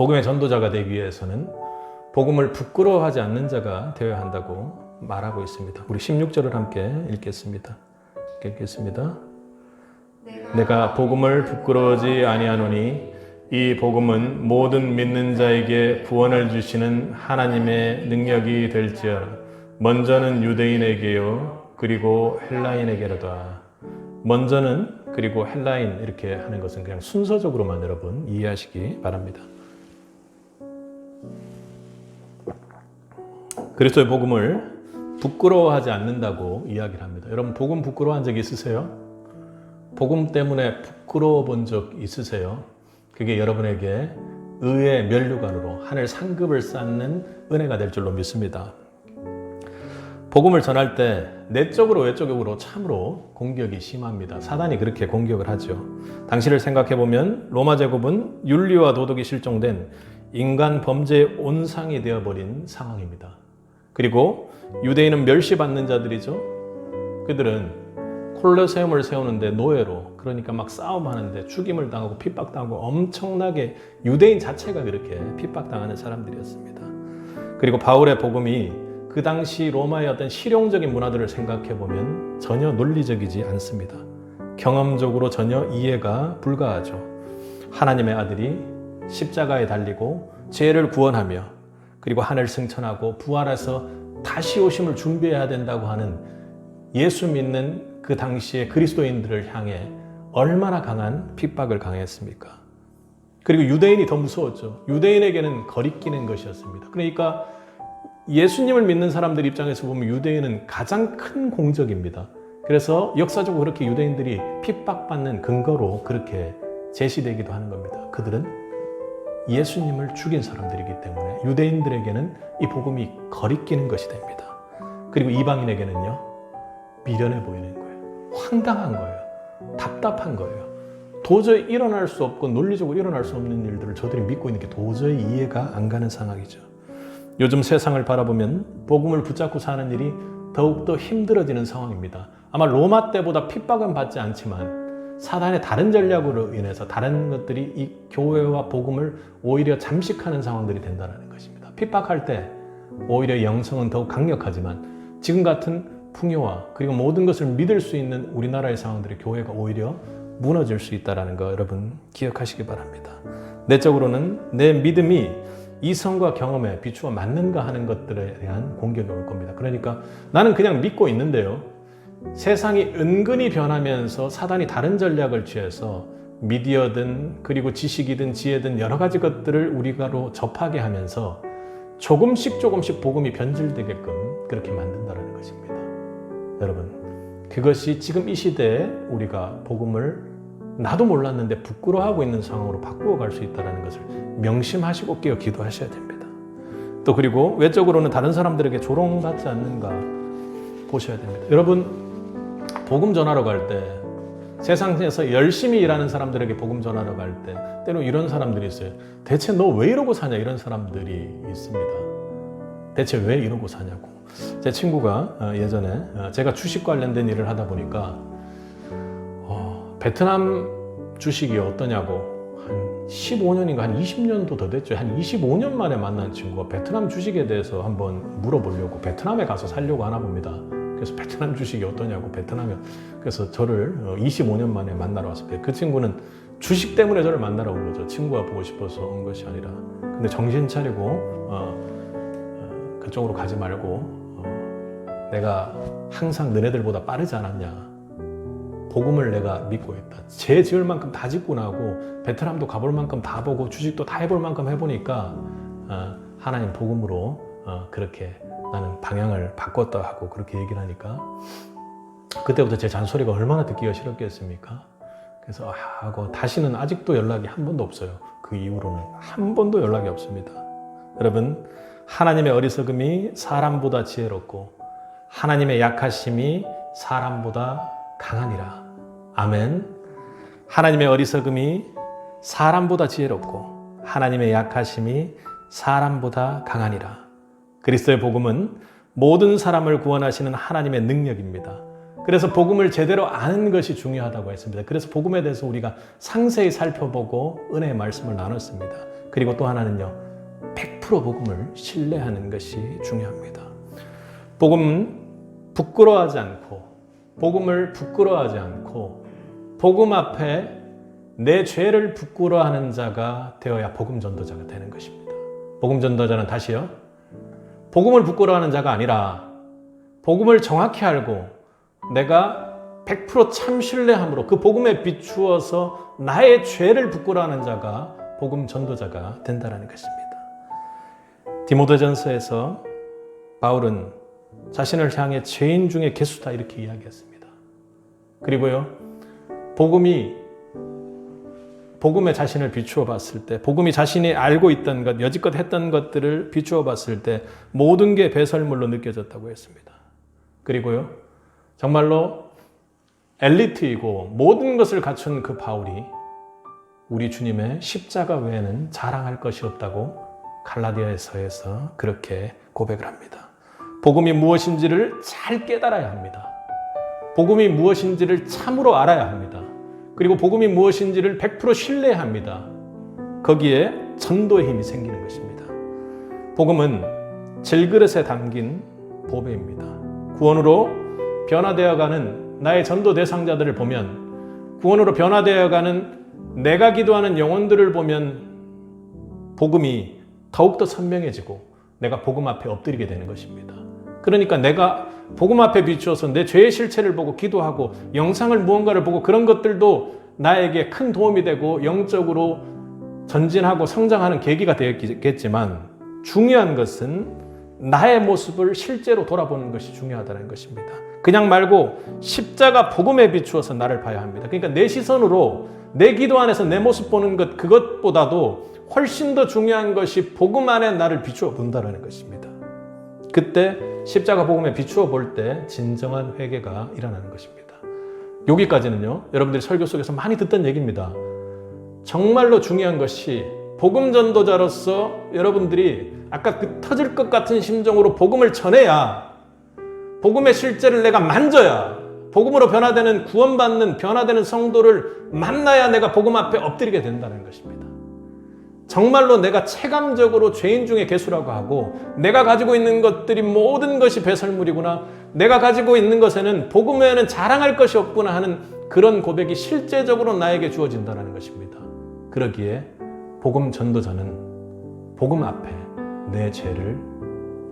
복음의 전도자가 되기 위해서는 복음을 부끄러워하지 않는 자가 되어야 한다고 말하고 있습니다. 우리 16절을 함께 읽겠습니다. 내가 복음을 부끄러워하지 아니하노니 이 복음은 모든 믿는 자에게 구원을 주시는 하나님의 능력이 될지어라. 먼저는 유대인에게요 그리고 헬라인에게로다. 먼저는 그리고 헬라인 이렇게 하는 것은 그냥 순서적으로만 여러분 이해하시기 바랍니다. 그리스도의 복음을 부끄러워하지 않는다고 이야기를 합니다. 여러분 복음 부끄러워한 적 있으세요? 복음 때문에 부끄러워 본 적 있으세요? 그게 여러분에게 의의 면류관으로 하늘 상급을 쌓는 은혜가 될 줄로 믿습니다. 복음을 전할 때 내적으로 외적으로 참으로 공격이 심합니다. 사단이 그렇게 공격을 하죠. 당시를 생각해 보면 로마 제국은 윤리와 도덕이 실종된 인간 범죄의 온상이 되어버린 상황입니다. 그리고 유대인은 멸시받는 자들이죠. 그들은 콜로세움을 세우는데 노예로, 그러니까 막 싸움하는데 죽임을 당하고 핍박당하고 엄청나게 유대인 자체가 그렇게 핍박당하는 사람들이었습니다. 그리고 바울의 복음이 그 당시 로마의 어떤 실용적인 문화들을 생각해 보면 전혀 논리적이지 않습니다. 경험적으로 전혀 이해가 불가하죠. 하나님의 아들이 십자가에 달리고 죄를 구원하며 그리고 하늘 승천하고 부활해서 다시 오심을 준비해야 된다고 하는 예수 믿는 그 당시의 그리스도인들을 향해 얼마나 강한 핍박을 강했습니까? 그리고 유대인이 더 무서웠죠. 유대인에게는 거리끼는 것이었습니다. 그러니까 예수님을 믿는 사람들 입장에서 보면 유대인은 가장 큰 공적입니다. 그래서 역사적으로 그렇게 유대인들이 핍박받는 근거로 그렇게 제시되기도 하는 겁니다. 그들은 예수님을 죽인 사람들이기 때문에 유대인들에게는 이 복음이 거리끼는 것이 됩니다. 그리고 이방인에게는요, 미련해 보이는 거예요. 황당한 거예요. 답답한 거예요. 도저히 일어날 수 없고 논리적으로 일어날 수 없는 일들을 저들이 믿고 있는 게 도저히 이해가 안 가는 상황이죠. 요즘 세상을 바라보면 복음을 붙잡고 사는 일이 더욱더 힘들어지는 상황입니다. 아마 로마 때보다 핍박은 받지 않지만 사단의 다른 전략으로 인해서 다른 것들이 이 교회와 복음을 오히려 잠식하는 상황들이 된다는 것입니다. 핍박할 때 오히려 영성은 더욱 강력하지만 지금 같은 풍요와 그리고 모든 것을 믿을 수 있는 우리나라의 상황들이 교회가 오히려 무너질 수 있다는 거 여러분 기억하시기 바랍니다. 내적으로는 내 믿음이 이성과 경험에 비추어 맞는가 하는 것들에 대한 공격이 올 겁니다. 그러니까 나는 그냥 믿고 있는데요, 세상이 은근히 변하면서 사단이 다른 전략을 취해서 미디어든 그리고 지식이든 지혜든 여러 가지 것들을 우리가로 접하게 하면서 조금씩 복음이 변질되게끔 그렇게 만든다는 것입니다. 여러분, 그것이 지금 이 시대에 우리가 복음을 나도 몰랐는데 부끄러워하고 있는 상황으로 바꾸어 갈 수 있다는 것을 명심하시고 깨어 기도하셔야 됩니다. 또 그리고 외적으로는 다른 사람들에게 조롱받지 않는가 보셔야 됩니다. 여러분, 복음 전하러 갈 때 세상에서 열심히 일하는 사람들에게 복음 전하러 갈 때 때로 이런 사람들이 있어요. 대체 너 왜 이러고 사냐, 이런 사람들이 있습니다. 대체 왜 이러고 사냐고. 제 친구가 예전에 제가 주식 관련된 일을 하다 보니까 베트남 주식이 어떠냐고 한 15년인가 한 20년도 더 됐죠. 한 25년 만에 만난 친구가 베트남 주식에 대해서 한번 물어보려고 베트남에 가서 살려고 하나 봅니다. 그래서 베트남 주식이 어떠냐고 베트남에, 그래서 저를 25년 만에 만나러 왔습니다. 그 친구는 주식 때문에 저를 만나러 온 거죠. 친구가 보고 싶어서 온 것이 아니라. 근데 정신 차리고 그쪽으로 가지 말고 내가 항상 너네들보다 빠르지 않았냐, 복음을 내가 믿고 있다, 죄 지을 만큼 다 짓고 나고 베트남도 가볼 만큼 다 보고 주식도 다 해볼 만큼 해보니까 하나님 복음으로 그렇게 나는 방향을 바꿨다 하고 그렇게 얘기를 하니까 그때부터 제 잔소리가 얼마나 듣기가 싫었겠습니까? 그래서 하고 다시는 아직도 연락이 한 번도 없어요. 그 이후로는 한 번도 연락이 없습니다. 여러분, 하나님의 어리석음이 사람보다 지혜롭고 하나님의 약하심이 사람보다 강하니라. 아멘. 하나님의 어리석음이 사람보다 지혜롭고 하나님의 약하심이 사람보다 강하니라. 그리스도의 복음은 모든 사람을 구원하시는 하나님의 능력입니다. 그래서 복음을 제대로 아는 것이 중요하다고 했습니다. 그래서 복음에 대해서 우리가 상세히 살펴보고 은혜의 말씀을 나눴습니다. 그리고 또 하나는요, 100% 복음을 신뢰하는 것이 중요합니다. 복음은 부끄러워하지 않고, 복음을 부끄러워하지 않고, 복음 앞에 내 죄를 부끄러워하는 자가 되어야 복음 전도자가 되는 것입니다. 복음 전도자는 다시요, 복음을 부끄러워하는 자가 아니라 복음을 정확히 알고 내가 100% 참 신뢰함으로 그 복음에 비추어서 나의 죄를 부끄러워하는 자가 복음 전도자가 된다는 것입니다. 디모데전서에서 바울은 자신을 향해 죄인 중에 괴수다 이렇게 이야기했습니다. 그리고요, 복음에 자신을 비추어 봤을 때, 복음이 자신이 알고 있던 것, 여지껏 했던 것들을 비추어 봤을 때 모든 게 배설물로 느껴졌다고 했습니다. 그리고요, 정말로 엘리트이고 모든 것을 갖춘 그 바울이 우리 주님의 십자가 외에는 자랑할 것이 없다고 갈라디아서에서 그렇게 고백을 합니다. 복음이 무엇인지를 잘 깨달아야 합니다. 복음이 무엇인지를 참으로 알아야 합니다. 그리고 복음이 무엇인지를 100% 신뢰해야 합니다. 거기에 전도의 힘이 생기는 것입니다. 복음은 질그릇에 담긴 보배입니다. 구원으로 변화되어가는 나의 전도 대상자들을 보면, 구원으로 변화되어가는 내가 기도하는 영혼들을 보면 복음이 더욱더 선명해지고 내가 복음 앞에 엎드리게 되는 것입니다. 그러니까 내가 복음 앞에 비추어서 내 죄의 실체를 보고 기도하고 영상을 무언가를 보고 그런 것들도 나에게 큰 도움이 되고 영적으로 전진하고 성장하는 계기가 되었겠지만, 중요한 것은 나의 모습을 실제로 돌아보는 것이 중요하다는 것입니다. 그냥 말고 십자가 복음에 비추어서 나를 봐야 합니다. 그러니까 내 시선으로 내 기도 안에서 내 모습 보는 것, 그것보다도 훨씬 더 중요한 것이 복음 안에 나를 비추어 본다는 것입니다. 그때 십자가 복음에 비추어 볼 때 진정한 회개가 일어나는 것입니다. 여기까지는요, 여러분들이 설교 속에서 많이 듣던 얘기입니다. 정말로 중요한 것이 복음 전도자로서 여러분들이 아까 그 터질 것 같은 심정으로 복음을 전해야, 복음의 실제를 내가 만져야, 복음으로 변화되는, 구원받는, 변화되는 성도를 만나야 내가 복음 앞에 엎드리게 된다는 것입니다. 정말로 내가 체감적으로 죄인 중에 괴수라고 하고, 내가 가지고 있는 것들이 모든 것이 배설물이구나, 내가 가지고 있는 것에는 복음 외에는 자랑할 것이 없구나 하는 그런 고백이 실제적으로 나에게 주어진다는 것입니다. 그러기에 복음 전도자는 복음 앞에 내 죄를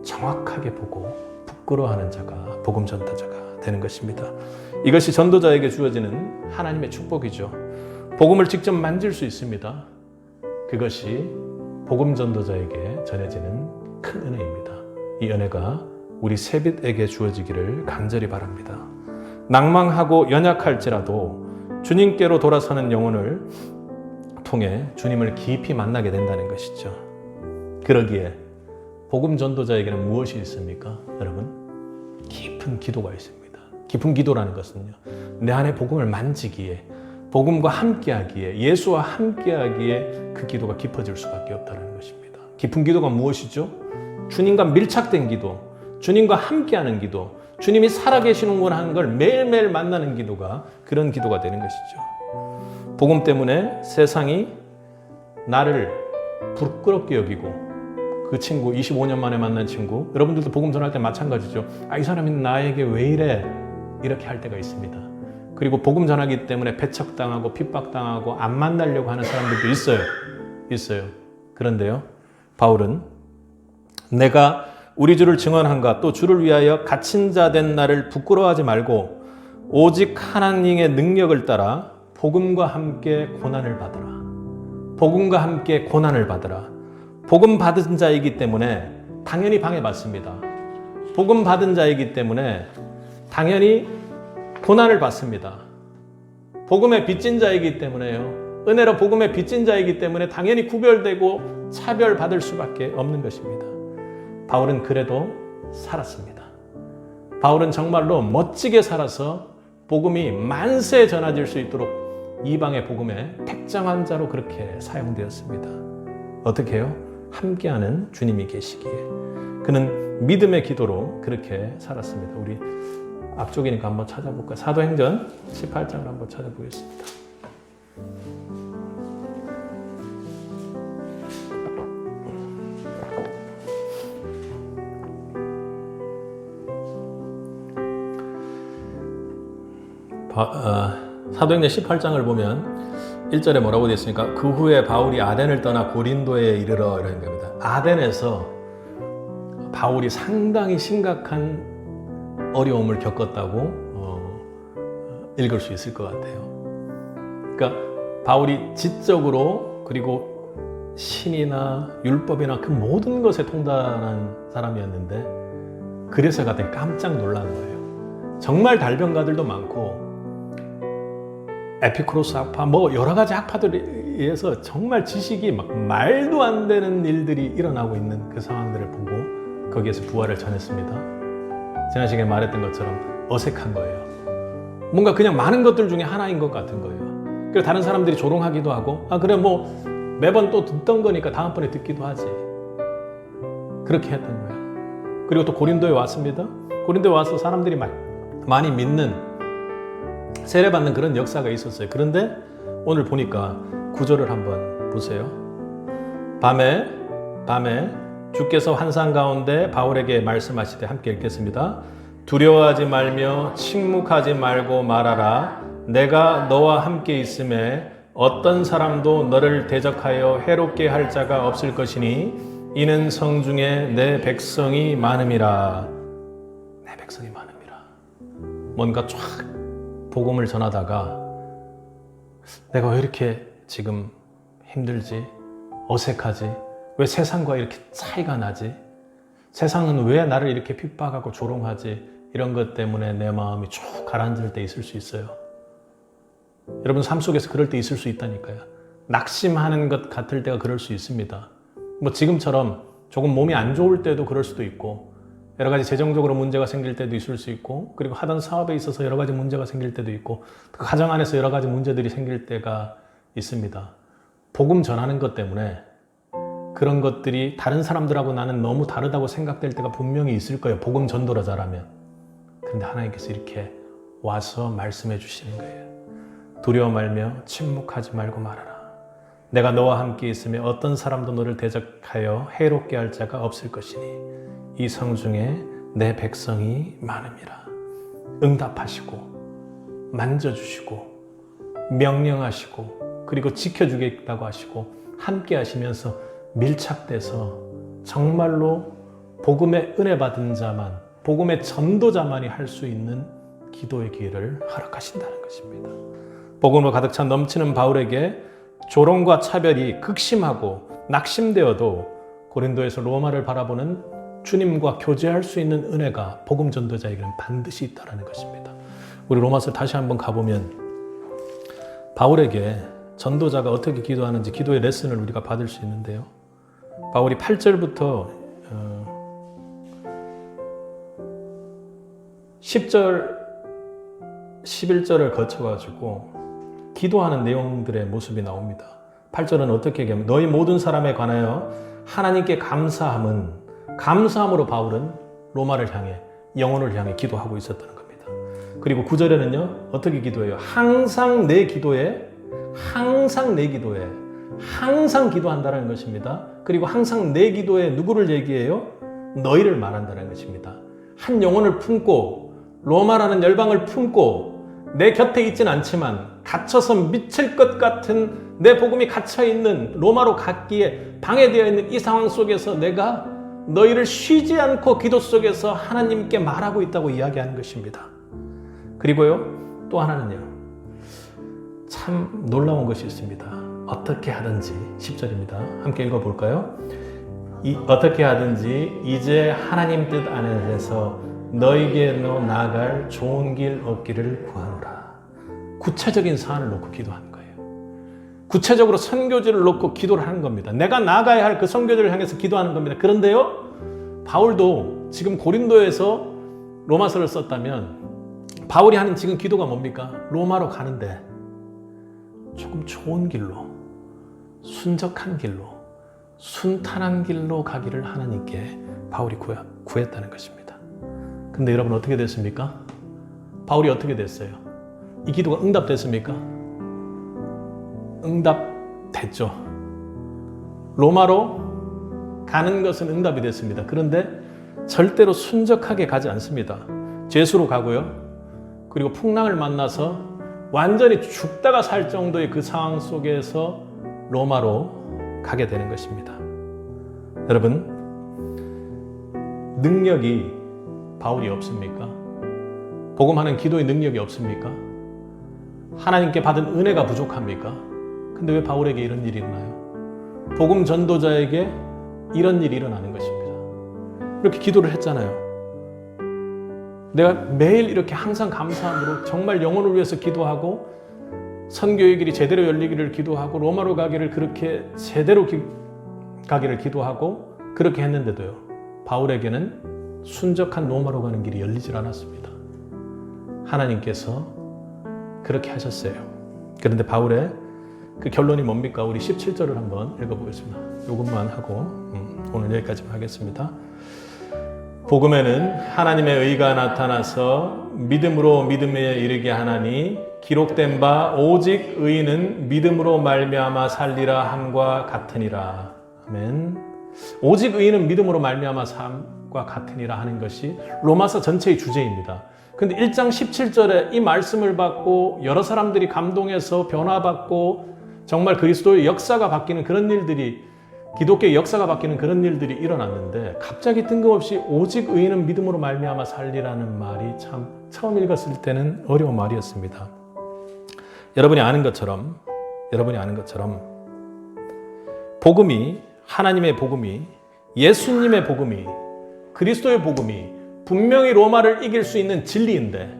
정확하게 보고 부끄러워하는 자가 복음 전도자가 되는 것입니다. 이것이 전도자에게 주어지는 하나님의 축복이죠. 복음을 직접 만질 수 있습니다. 그것이 복음 전도자에게 전해지는 큰 은혜입니다. 이 은혜가 우리 세빛에게 주어지기를 간절히 바랍니다. 낭망하고 연약할지라도 주님께로 돌아서는 영혼을 통해 주님을 깊이 만나게 된다는 것이죠. 그러기에 복음 전도자에게는 무엇이 있습니까? 여러분, 깊은 기도가 있습니다. 깊은 기도라는 것은요, 내 안에 복음을 만지기에, 복음과 함께하기에, 예수와 함께하기에 그 기도가 깊어질 수밖에 없다는 것입니다. 깊은 기도가 무엇이죠? 주님과 밀착된 기도, 주님과 함께하는 기도, 주님이 살아계시는구나 하는 걸 매일매일 만나는 기도가 그런 기도가 되는 것이죠. 복음 때문에 세상이 나를 부끄럽게 여기고, 그 친구, 25년 만에 만난 친구, 여러분들도 복음 전할 때 마찬가지죠. 이 사람이 나에게 왜 이래? 이렇게 할 때가 있습니다. 그리고 복음 전하기 때문에 배척당하고 핍박당하고 안 만나려고 하는 사람들도 있어요. 그런데요, 바울은 내가 우리 주를 증언한가, 또 주를 위하여 갇힌 자 된 나를 부끄러워하지 말고 오직 하나님의 능력을 따라 복음과 함께 고난을 받으라. 복음과 함께 고난을 받으라. 복음 받은 자이기 때문에 당연히 방해받습니다. 복음 받은 자이기 때문에 당연히 고난을 받습니다. 복음의 빚진 자이기 때문에요. 은혜로 복음의 빚진 자이기 때문에 당연히 구별되고 차별받을 수밖에 없는 것입니다. 바울은 그래도 살았습니다. 바울은 정말로 멋지게 살아서 복음이 만세에 전해질 수 있도록 이방의 복음의 택정한 자로 그렇게 사용되었습니다. 어떻게 해요? 함께하는 주님이 계시기에. 그는 믿음의 기도로 그렇게 살았습니다. 우리 앞쪽이니까 한번 찾아볼까요? 사도행전 18장을 한번 찾아보겠습니다. 사도행전 18장을 보면 1절에 뭐라고 되어 있습니까? 그 후에 바울이 아덴을 떠나 고린도에 이르러 이런 겁니다. 아덴에서 바울이 상당히 심각한 어려움을 겪었다고 읽을 수 있을 것 같아요. 그러니까 바울이 지적으로 그리고 신이나 율법이나 그 모든 것에 통달한 사람이었는데 그래서 갑자기 깜짝 놀란 거예요. 정말 달변가들도 많고 에피쿠로스 학파 뭐 여러 가지 학파들에 의해서 정말 지식이 막 말도 안 되는 일들이 일어나고 있는 그 상황들을 보고 거기에서 부활을 전했습니다. 지난 시간에 말했던 것처럼 어색한 거예요. 뭔가 그냥 많은 것들 중에 하나인 것 같은 거예요. 그래서 다른 사람들이 조롱하기도 하고 그래 뭐 매번 또 듣던 거니까 다음번에 듣기도 하지. 그렇게 했던 거예요. 그리고 또 고린도에 왔습니다. 고린도에 와서 사람들이 많이 믿는 세례받는 그런 역사가 있었어요. 그런데 오늘 보니까 구절을 한번 보세요. 밤에 주께서 환상 가운데 바울에게 말씀하시되 함께 읽겠습니다. 두려워하지 말며 침묵하지 말고 말하라. 내가 너와 함께 있음에 어떤 사람도 너를 대적하여 해롭게 할 자가 없을 것이니 이는 성중에 내 백성이 많음이라. 내 백성이 많음이라. 뭔가 쫙 복음을 전하다가 내가 왜 이렇게 지금 힘들지? 어색하지? 왜 세상과 이렇게 차이가 나지? 세상은 왜 나를 이렇게 핍박하고 조롱하지? 이런 것 때문에 내 마음이 쭉 가라앉을 때 있을 수 있어요. 여러분 삶 속에서 그럴 때 있을 수 있다니까요. 낙심하는 것 같을 때가 그럴 수 있습니다. 뭐 지금처럼 조금 몸이 안 좋을 때도 그럴 수도 있고 여러 가지 재정적으로 문제가 생길 때도 있을 수 있고 그리고 하던 사업에 있어서 여러 가지 문제가 생길 때도 있고 그 가정 안에서 여러 가지 문제들이 생길 때가 있습니다. 복음 전하는 것 때문에 그런 것들이 다른 사람들하고 나는 너무 다르다고 생각될 때가 분명히 있을 거예요. 복음 전도를 잘하면. 그런데 하나님께서 이렇게 와서 말씀해 주시는 거예요. 두려워 말며 침묵하지 말고 말하라. 내가 너와 함께 있으며 어떤 사람도 너를 대적하여 해롭게 할 자가 없을 것이니 이 성중에 내 백성이 많음이라. 응답하시고 만져주시고 명령하시고 그리고 지켜주겠다고 하시고 함께 하시면서 밀착돼서 정말로 복음의 은혜 받은 자만 복음의 전도자만이 할 수 있는 기도의 기회를 허락하신다는 것입니다. 복음으로 가득 찬 넘치는 바울에게 조롱과 차별이 극심하고 낙심되어도 고린도에서 로마를 바라보는 주님과 교제할 수 있는 은혜가 복음 전도자에게는 반드시 있다는 것입니다. 우리 로마서 다시 한번 가보면 바울에게 전도자가 어떻게 기도하는지 기도의 레슨을 우리가 받을 수 있는데요. 바울이 8절부터 10절, 11절을 거쳐가지고 기도하는 내용들의 모습이 나옵니다. 8절은 어떻게 얘기하면 너희 모든 사람에 관하여 하나님께 감사함으로 바울은 로마를 향해 영혼을 향해 기도하고 있었다는 겁니다. 그리고 9절에는요 어떻게 기도해요? 항상 기도한다는 것입니다. 그리고 항상 내 기도에 누구를 얘기해요? 너희를 말한다는 것입니다. 한 영혼을 품고 로마라는 열방을 품고 내 곁에 있진 않지만 갇혀서 미칠 것 같은 내 복음이 갇혀있는 로마로 갔기에 방해되어 있는 이 상황 속에서 내가 너희를 쉬지 않고 기도 속에서 하나님께 말하고 있다고 이야기하는 것입니다. 그리고요 또 하나는요 참 놀라운 것이 있습니다. 어떻게 하든지 10절입니다. 함께 읽어볼까요? 어떻게 하든지 이제 하나님 뜻 안에서 너희에게로 나아갈 좋은 길 얻기를 구하노라. 구체적인 사안을 놓고 기도하는 거예요. 구체적으로 선교지를 놓고 기도를 하는 겁니다. 내가 나아가야 할 그 선교지를 향해서 기도하는 겁니다. 그런데요 바울도 지금 고린도에서 로마서를 썼다면 바울이 하는 지금 기도가 뭡니까? 로마로 가는데 조금 좋은 길로 순적한 길로 순탄한 길로 가기를 하나님께 바울이 구했다는 것입니다. 근데 여러분 어떻게 됐습니까? 바울이 어떻게 됐어요? 이 기도가 응답됐습니까? 응답됐죠. 로마로 가는 것은 응답이 됐습니다. 그런데 절대로 순적하게 가지 않습니다. 죄수로 가고요. 그리고 풍랑을 만나서 완전히 죽다가 살 정도의 그 상황 속에서 로마로 가게 되는 것입니다. 여러분, 능력이 바울이 없습니까? 복음하는 기도의 능력이 없습니까? 하나님께 받은 은혜가 부족합니까? 근데 왜 바울에게 이런 일이 일어나요? 복음 전도자에게 이런 일이 일어나는 것입니다. 이렇게 기도를 했잖아요. 내가 매일 이렇게 항상 감사함으로 정말 영혼을 위해서 기도하고 선교의 길이 제대로 열리기를 기도하고 로마로 가기를 그렇게 제대로 가기를 기도하고 그렇게 했는데도요, 바울에게는 순적한 로마로 가는 길이 열리질 않았습니다. 하나님께서 그렇게 하셨어요. 그런데 바울의 그 결론이 뭡니까? 우리 17절을 한번 읽어보겠습니다. 이것만 하고 오늘 여기까지만 하겠습니다. 복음에는 하나님의 의가 나타나서 믿음으로 믿음에 이르게 하나니 기록된 바 오직 의인은 믿음으로 말미암아 살리라 함과 같으니라. 아멘. 오직 의인은 믿음으로 말미암아 삶과 같으니라 하는 것이 로마서 전체의 주제입니다. 근데 1장 17절에 이 말씀을 받고 여러 사람들이 감동해서 변화받고 정말 그리스도의 역사가 바뀌는 그런 일들이, 기독교의 역사가 바뀌는 그런 일들이 일어났는데 갑자기 뜬금없이 오직 의인은 믿음으로 말미암아 살리라는 말이 참 처음 읽었을 때는 어려운 말이었습니다. 여러분이 아는 것처럼 복음이, 하나님의 복음이, 예수님의 복음이, 그리스도의 복음이 분명히 로마를 이길 수 있는 진리인데,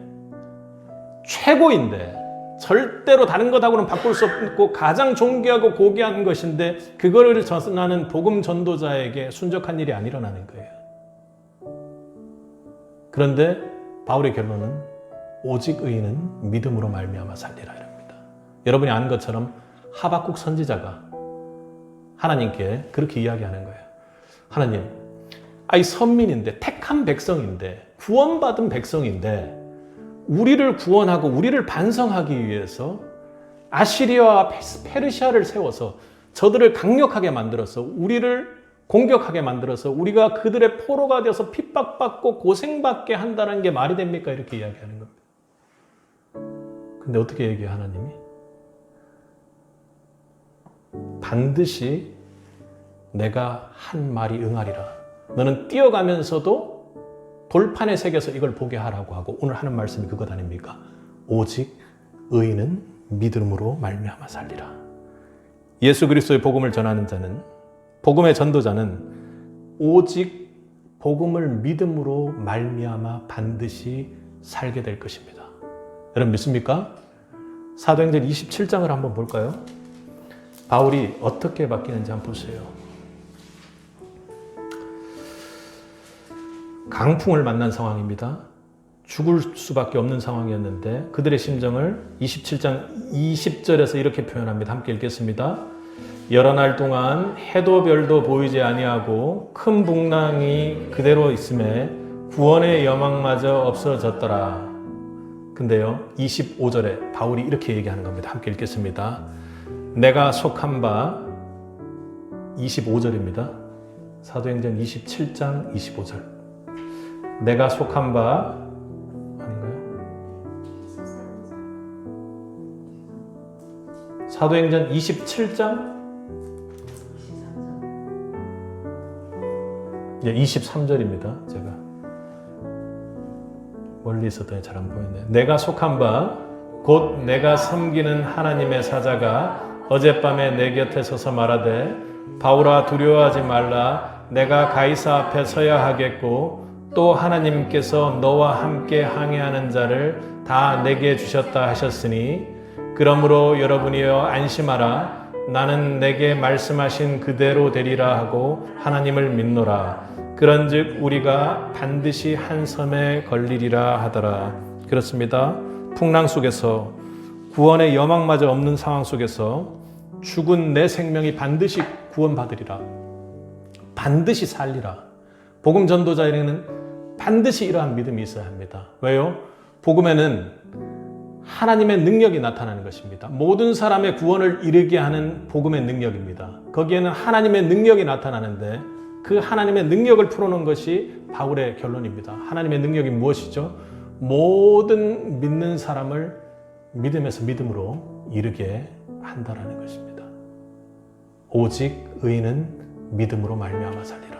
최고인데, 절대로 다른 것하고는 바꿀 수 없고 가장 존귀하고 고귀한 것인데 그거를 전하는 복음 전도자에게 순적한 일이 안 일어나는 거예요. 그런데 바울의 결론은 오직 의인은 믿음으로 말미암아 살리라 이랍니다. 여러분이 아는 것처럼 하박국 선지자가 하나님께 그렇게 이야기하는 거예요. 하나님, 이 선민인데, 택한 백성인데, 구원받은 백성인데 우리를 구원하고 우리를 반성하기 위해서 아시리아와 페르시아를 세워서 저들을 강력하게 만들어서 우리를 공격하게 만들어서 우리가 그들의 포로가 되어서 핍박받고 고생받게 한다는 게 말이 됩니까? 이렇게 이야기하는 겁니다. 근데 어떻게 얘기해요, 하나님이? 반드시 내가 한 말이 응하리라. 너는 뛰어가면서도 돌판에 새겨서 이걸 보게 하라고 하고 오늘 하는 말씀이 그것 아닙니까? 오직 의인은 믿음으로 말미암아 살리라. 예수 그리스도의 복음을 전하는 자는, 복음의 전도자는 오직 복음을 믿음으로 말미암아 반드시 살게 될 것입니다. 여러분 믿습니까? 사도행전 27장을 한번 볼까요? 바울이 어떻게 바뀌는지 한번 보세요. 강풍을 만난 상황입니다. 죽을 수밖에 없는 상황이었는데 그들의 심정을 27장 20절에서 이렇게 표현합니다. 함께 읽겠습니다. 여러 날 동안 해도 별도 보이지 아니하고 큰 풍랑이 그대로 있음에 구원의 여망마저 없어졌더라. 근데요, 25절에 바울이 이렇게 얘기하는 겁니다. 함께 읽겠습니다. 내가 속한 바, 25절입니다. 사도행전 27장 25절. 내가 속한 바, 아닌가요? 사도행전 27장 23절입니다. 제가 멀리 있었더니 잘 안 보이네요. 내가 속한 바, 곧 내가 섬기는 하나님의 사자가 어젯밤에 내 곁에 서서 말하되 바울아 두려워하지 말라. 내가 가이사 앞에 서야 하겠고 또 하나님께서 너와 함께 항해하는 자를 다 내게 주셨다 하셨으니 그러므로 여러분이여 안심하라. 나는 내게 말씀하신 그대로 되리라 하고 하나님을 믿노라. 그런즉 우리가 반드시 한 섬에 걸리리라 하더라. 그렇습니다. 풍랑 속에서, 구원의 여망마저 없는 상황 속에서 죽은 내 생명이 반드시 구원받으리라. 반드시 살리라. 복음 전도자에게는 반드시 이러한 믿음이 있어야 합니다. 왜요? 복음에는 하나님의 능력이 나타나는 것입니다. 모든 사람의 구원을 이루게 하는 복음의 능력입니다. 거기에는 하나님의 능력이 나타나는데 그 하나님의 능력을 풀어놓은 것이 바울의 결론입니다. 하나님의 능력이 무엇이죠? 모든 믿는 사람을 믿음에서 믿음으로 이르게 한다라는 것입니다. 오직 의인은 믿음으로 말미암아 살리라.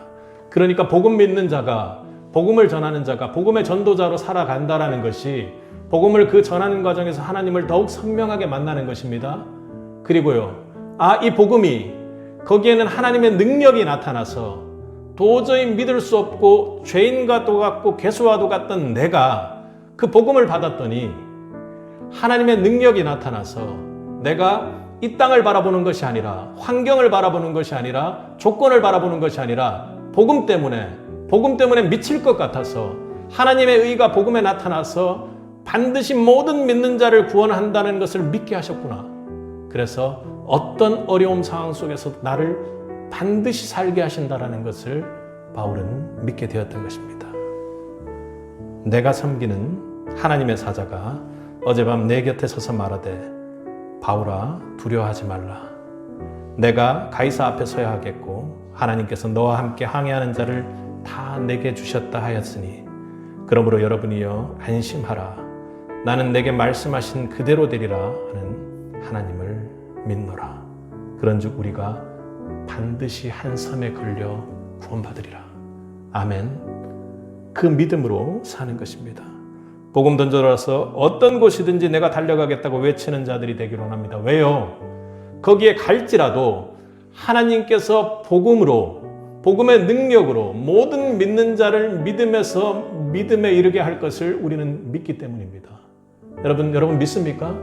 그러니까 복음 믿는 자가, 복음을 전하는 자가 복음의 전도자로 살아간다라는 것이 복음을 그 전하는 과정에서 하나님을 더욱 선명하게 만나는 것입니다. 그리고요, 이 복음이 거기에는 하나님의 능력이 나타나서 도저히 믿을 수 없고 죄인과도 같고 괴수와도 같던 내가 그 복음을 받았더니 하나님의 능력이 나타나서 내가 이 땅을 바라보는 것이 아니라, 환경을 바라보는 것이 아니라, 조건을 바라보는 것이 아니라 복음 때문에 미칠 것 같아서 하나님의 의가 복음에 나타나서 반드시 모든 믿는 자를 구원한다는 것을 믿게 하셨구나. 그래서 어떤 어려운 상황 속에서 나를 반드시 살게 하신다라는 것을 바울은 믿게 되었던 것입니다. 내가 섬기는 하나님의 사자가 어젯밤 내 곁에 서서 말하되 바울아 두려워하지 말라. 내가 가이사 앞에 서야 하겠고 하나님께서 너와 함께 항해하는 자를 다 내게 주셨다 하였으니 그러므로 여러분이여 안심하라. 나는 내게 말씀하신 그대로 되리라 하는 하나님을 믿노라. 그런즉 우리가 반드시 한 섬에 걸려 구원받으리라. 아멘. 그 믿음으로 사는 것입니다. 복음 던져라서 어떤 곳이든지 내가 달려가겠다고 외치는 자들이 되기를 원합니다. 왜요? 거기에 갈지라도 하나님께서 복음으로, 복음의 능력으로 모든 믿는 자를 믿음에서 믿음에 이르게 할 것을 우리는 믿기 때문입니다. 여러분 믿습니까?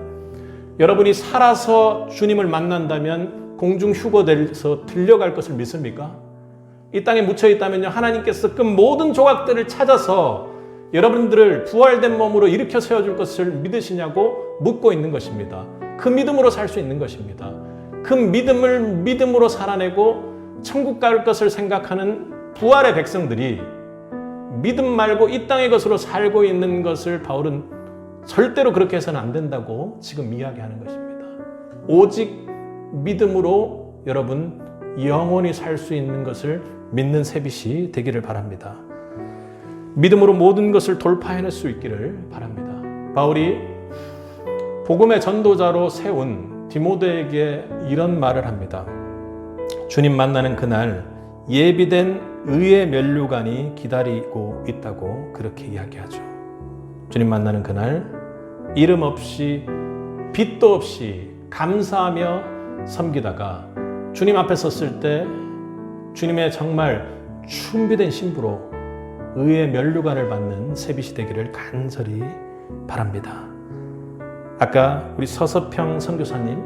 여러분이 살아서 주님을 만난다면 공중 휴거돼서 들려갈 것을 믿습니까? 이 땅에 묻혀 있다면요, 하나님께서 그 모든 조각들을 찾아서 여러분들을 부활된 몸으로 일으켜 세워줄 것을 믿으시냐고 묻고 있는 것입니다. 그 믿음으로 살 수 있는 것입니다. 그 믿음을 믿음으로 살아내고 천국 갈 것을 생각하는 부활의 백성들이 믿음 말고 이 땅의 것으로 살고 있는 것을 바울은 절대로 그렇게 해서는 안 된다고 지금 이야기하는 것입니다. 오직 믿음으로 여러분 영원히 살 수 있는 것을 믿는 새빛이 되기를 바랍니다. 믿음으로 모든 것을 돌파해낼 수 있기를 바랍니다. 바울이 복음의 전도자로 세운 디모데에게 이런 말을 합니다. 주님 만나는 그날 예비된 의의 면류관이 기다리고 있다고 그렇게 이야기하죠. 주님 만나는 그날 이름 없이 빚도 없이 감사하며 섬기다가 주님 앞에 섰을 때 주님의 정말 준비된 신부로 의의 면류관을 받는 새빛이 되기를 간절히 바랍니다. 아까 우리 서서평 선교사님,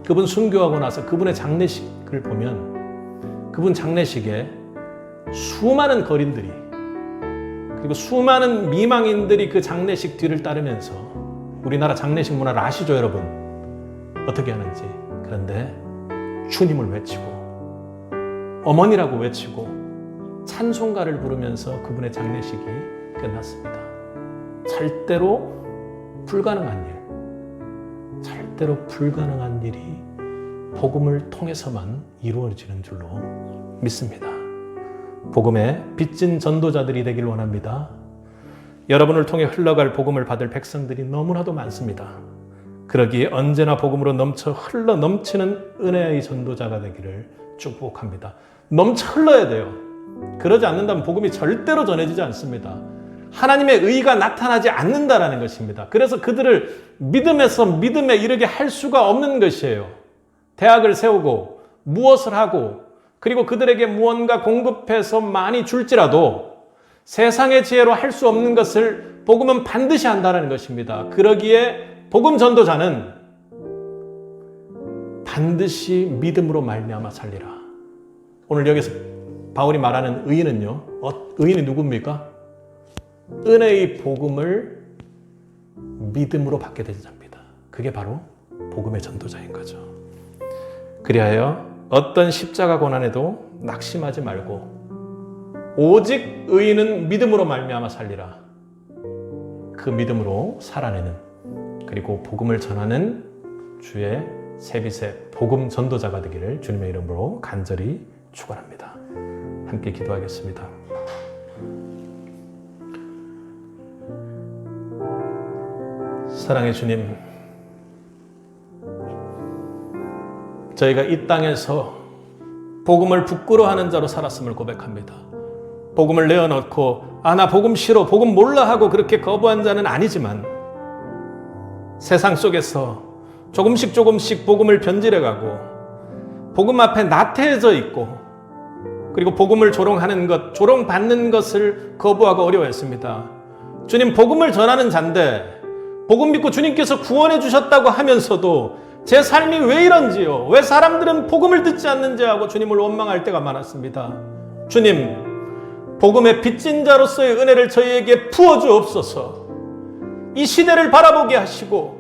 그분 순교하고 나서 그분의 장례식을 보면 그분 장례식에 수많은 거린들이, 그리고 수많은 미망인들이 그 장례식 뒤를 따르면서, 우리나라 장례식 문화를 아시죠 여러분? 어떻게 하는지. 그런데 주님을 외치고 어머니라고 외치고 찬송가를 부르면서 그분의 장례식이 끝났습니다. 절대로 불가능한 일이 복음을 통해서만 이루어지는 줄로 믿습니다. 복음의 빚진 전도자들이 되길 원합니다. 여러분을 통해 흘러갈 복음을 받을 백성들이 너무나도 많습니다. 그러기에 언제나 복음으로 흘러 넘치는 은혜의 전도자가 되기를 축복합니다. 넘쳐 흘러야 돼요. 그러지 않는다면 복음이 절대로 전해지지 않습니다. 하나님의 의가 나타나지 않는다라는 것입니다. 그래서 그들을 믿음에서 믿음에 이르게 할 수가 없는 것이에요. 대학을 세우고 무엇을 하고 그리고 그들에게 무언가 공급해서 많이 줄지라도 세상의 지혜로 할 수 없는 것을 복음은 반드시 한다는 것입니다. 그러기에 복음 전도자는 반드시 믿음으로 말미암아 살리라. 오늘 여기서 바울이 말하는 의인은요, 의인이 누굽니까? 은혜의 복음을 믿음으로 받게 된 자입니다. 그게 바로 복음의 전도자인 거죠. 그리하여 어떤 십자가 고난에도 낙심하지 말고 오직 의인은 믿음으로 말미암아 살리라. 그 믿음으로 살아내는, 그리고 복음을 전하는 주의 새빛의 복음 전도자가 되기를 주님의 이름으로 간절히 축원합니다. 함께 기도하겠습니다. 사랑의 주님, 저희가 이 땅에서 복음을 부끄러워하는 자로 살았음을 고백합니다. 복음을 내어놓고 나 복음 싫어, 복음 몰라 하고 그렇게 거부한 자는 아니지만 세상 속에서 조금씩 복음을 변질해가고 복음 앞에 나태해져 있고 그리고 복음을 조롱하는 것, 조롱받는 것을 거부하고 어려워했습니다. 주님, 복음을 전하는 자인데 복음 믿고 주님께서 구원해 주셨다고 하면서도 제 삶이 왜 이런지요? 왜 사람들은 복음을 듣지 않는지 하고 주님을 원망할 때가 많았습니다. 주님, 복음의 빚진 자로서의 은혜를 저희에게 부어주옵소서. 이 시대를 바라보게 하시고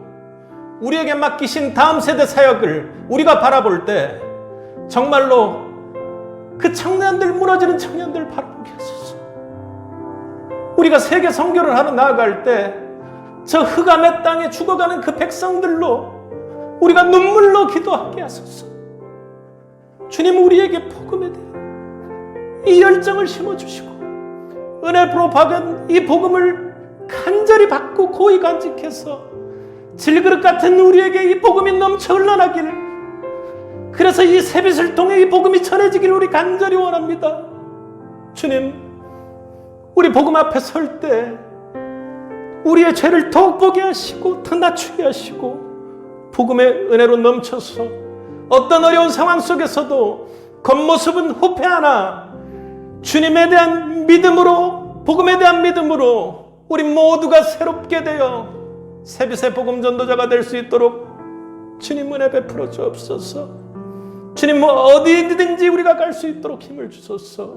우리에게 맡기신 다음 세대 사역을 우리가 바라볼 때 정말로 그 청년들, 무너지는 청년들 바라보게 하소서. 우리가 세계 선교를 하러 나아갈 때 저 흑암의 땅에 죽어가는 그 백성들로 우리가 눈물로 기도하게 하소서. 주님, 우리에게 복음에 대한 이 열정을 심어주시고 은혜로 박은 이 복음을 간절히 받고 고이 간직해서 질그릇 같은 우리에게 이 복음이 넘쳐 흘러나기를, 그래서 이 새빛을 통해 이 복음이 전해지기를 우리 간절히 원합니다. 주님, 우리 복음 앞에 설 때 우리의 죄를 더욱 보게 하시고 더 낮추게 하시고 복음의 은혜로 넘쳐서 어떤 어려운 상황 속에서도 겉모습은 후패하나 주님에 대한 믿음으로, 복음에 대한 믿음으로 우리 모두가 새롭게 되어 새빛의 복음 전도자가 될 수 있도록 주님 은혜 베풀어 주옵소서. 주님, 어디든지 우리가 갈 수 있도록 힘을 주소서.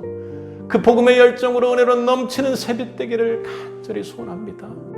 그 복음의 열정으로 은혜로 넘치는 새빛 되기를 간절히 소원합니다.